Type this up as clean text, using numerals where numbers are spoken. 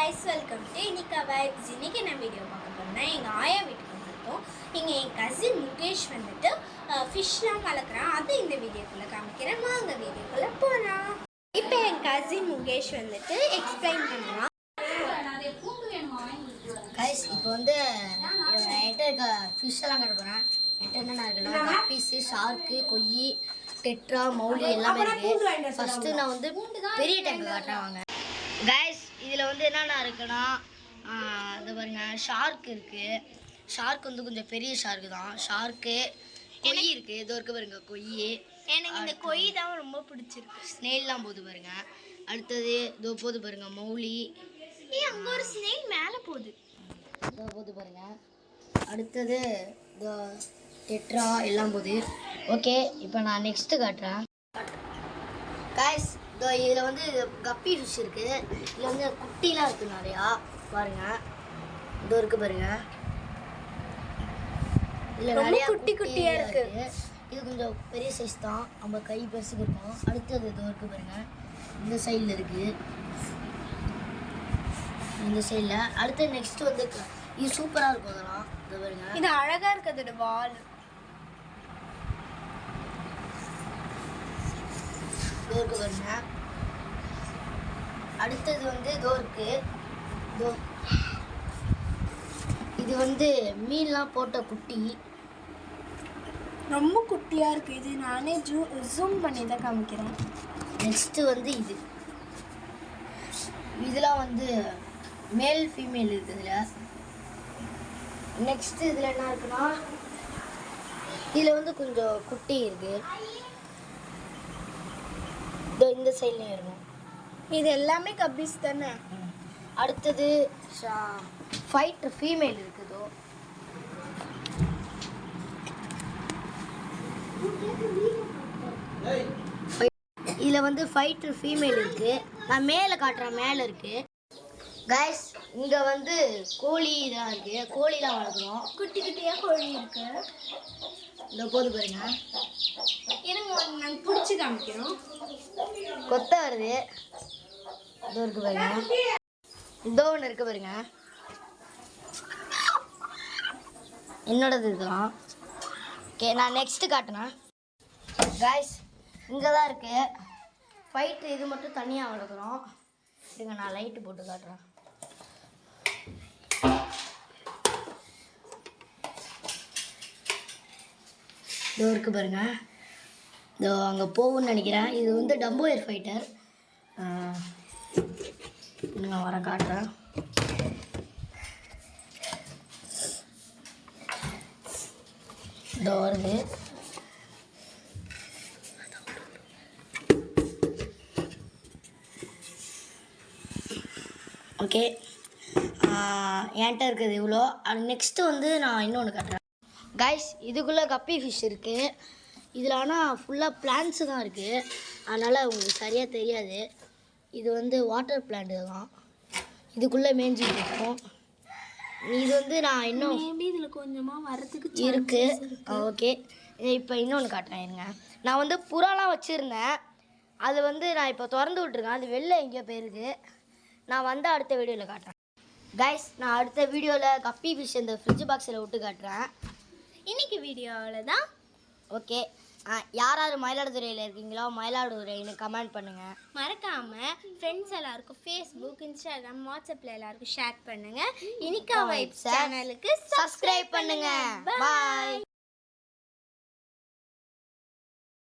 guys, welcome to Inika Vibes. இன்னைக்கு நான் video பார்க்க போறேன்னா எங்க ஆயா வீட்டுக்கு வந்திருக்கோம். இங்க என் கசின் முகேஷ் வந்துட்டு ஃபிஷ்லாம் வளர்க்குறான். அது இந்த வீடியோக்குள்ள காமிக்கிறேன். வாங்க வீடியோக்குள்ள போலாம். இப்போ என் கசின் முகேஷ் வந்துட்டு எக்ஸ்பிளைன் பண்ணுவான். கைஸ் இப்போ வந்து என்கிட்ட இருக்க ஃபிஷ் எல்லாம் கட்ட போகிறேன். என்கிட்ட என்னென்ன இருக்குன்னா கப்பீஸு, ஷார்க்கு, கொய்யி, டெட்ரா, மௌலி எல்லாமே இருக்குது. ஃபஸ்ட்டு நான் வந்து பெரிய டேங்க் காட்டுறேன் வாங்க. கைஸ் இதில் வந்து என்னென்ன இருக்குன்னா இது பாருங்க, ஷார்க் இருக்குது. ஷார்க் வந்து கொஞ்சம் பெரிய ஷார்க்கு தான். ஷார்க்கு, கொய்யி இருக்குது. இதோ இருக்குது பாருங்க கொய்யி. எனக்கு இந்த கொய்யி தான் ரொம்ப பிடிச்சிருக்கு. ஸ்னெயில்லாம் போகுது பாருங்க. அடுத்தது இதோ போகுது பாருங்க மௌலி. அங்கே ஒரு ஸ்னெயில் மேலே போகுது. இதோ போகுது பாருங்க. அடுத்தது இதோ டெட்ரா எல்லாம் போகுது. ஓகே, இப்போ நான் நெக்ஸ்ட்டு காட்டுறேன். கைஸ் இதோ இதில் வந்து கப்பி ஃபிஷ் இருக்குது. இதில் வந்து குட்டிலாம் இருக்குது நிறையா பாருங்கள். இதோ இருக்குது பாருங்கள். இதில் நிறையா குட்டியாக இருக்குது. இது கொஞ்சம் பெரிய சைஸ் தான், நம்ம கை பெருசுக்கு இருக்கும். அடுத்தது இதோ இருக்குது பாருங்கள், இந்த சைடில் இருக்குது, இந்த சைடில். அடுத்து நெக்ஸ்ட் வந்து இது சூப்பராக இருக்கும். அதெல்லாம் இது பாருங்க, இது அழகாக இருக்குது வால். இதோ இருக்கு பாருங்க. அடுத்தது வந்து இதோ இருக்கு. இதோ இது வந்து மீன்லாம் போட்ட குட்டி, ரொம்ப குட்டியாக இருக்குது. இது நானே ஜூம் பண்ணி தான் காமிக்கிறேன். நெக்ஸ்ட்டு வந்து இதெல்லாம் வந்து மேல் ஃபீமேல் இருக்குது இதில். நெக்ஸ்ட்டு இதில் என்ன இருக்குன்னா இதில் வந்து கொஞ்சம் குட்டி இருக்குது. இதோ இந்த சைட்லேயும் இருக்கும். இது எல்லாமே கப்பீஸ் தானே. அடுத்தது ஃபைட்டர் ஃபீமேல் இருக்குதோ. இதில் வந்து ஃபைட்டர் ஃபீமேல் இருக்குது. நான் மேலே காட்டுறேன், மேலே இருக்குது. கைஸ் இங்கே வந்து கோழி இதெல்லாம் இருக்குது. கோழிலாம் வளர்க்குறோம். குட்டி குட்டியாக கோழி இருக்குது. இந்த போது பாருங்க, இருங்க நாங்கள் பிடிச்சி காமிக்கிறோம். கொத்த வருது. இதோ இருக்கு பாருங்க, இதோ ஒன்று இருக்கு பாருங்க, என்னோடது இதெல்லாம். ஓகே, நான் நெக்ஸ்ட்டு காட்டுறேன். கைஸ் இங்கே தான் இருக்குது ஃபைட்டு. இது மட்டும் தனியாக வளர்க்குறோம். இதுங்க நான் லைட்டு போட்டு காட்டுறேன். இதோ இருக்குது பாருங்க, இதோ அங்கே போகும்னு நினைக்கிறேன். இது வந்து டம்போயர் ஃபைட்டர். நான் வர காட்டுறேன். இதோ வருது. ஓகே, என்கிட்ட இருக்குது இவ்வளோ. நெக்ஸ்ட்டு வந்து நான் இன்னொன்று காட்டுறேன். கைஸ் இதுக்குள்ளே கப்பி ஃபிஷ் இருக்குது. இதில் ஆனால் ஃபுல்லாக பிளான்ட்ஸு தான் இருக்குது, அதனால் உங்களுக்கு சரியாக தெரியாது. இது வந்து வாட்டர் பிளான்ட்டு தான். இதுக்குள்ளே மேய்ஞ்சிட்டு இருக்கும். இது வந்து நான் இன்னும் இதில் கொஞ்சமாக வரத்துக்கு இருக்குது. ஓகே, இப்போ இன்னொன்று காட்டுறேன் இருங்க. நான் வந்து புறாலாம் வச்சுருந்தேன், அது வந்து நான் இப்போ திறந்து விட்ருக்கேன். அது வெளில எங்கேயோ போயிருக்கு. நான் வந்து அடுத்த வீடியோவில் காட்டுறேன். கைஸ் நான் அடுத்த வீடியோவில் கப்பி ஃபிஷ் இந்த ஃப்ரிட்ஜ் பாக்ஸில் விட்டு காட்டுறேன். இன்னைக்கு வீடியோவில் தான். ஓகே, யார் யார் மயிலாடுதுறையில் இருக்கீங்களோ மயிலாடுதுறைன்னு கமெண்ட் பண்ணுங்கள். மறக்காமல் ஃப்ரெண்ட்ஸ் எல்லாருக்கும் ஃபேஸ்புக், இன்ஸ்டாகிராம், வாட்ஸ்அப்பில் எல்லாருக்கும் ஷேர் பண்ணுங்கள். இனிகா வைப்ஸ் சேனலுக்கு சப்ஸ்கிரைப் பண்ணுங்கள். பாய்.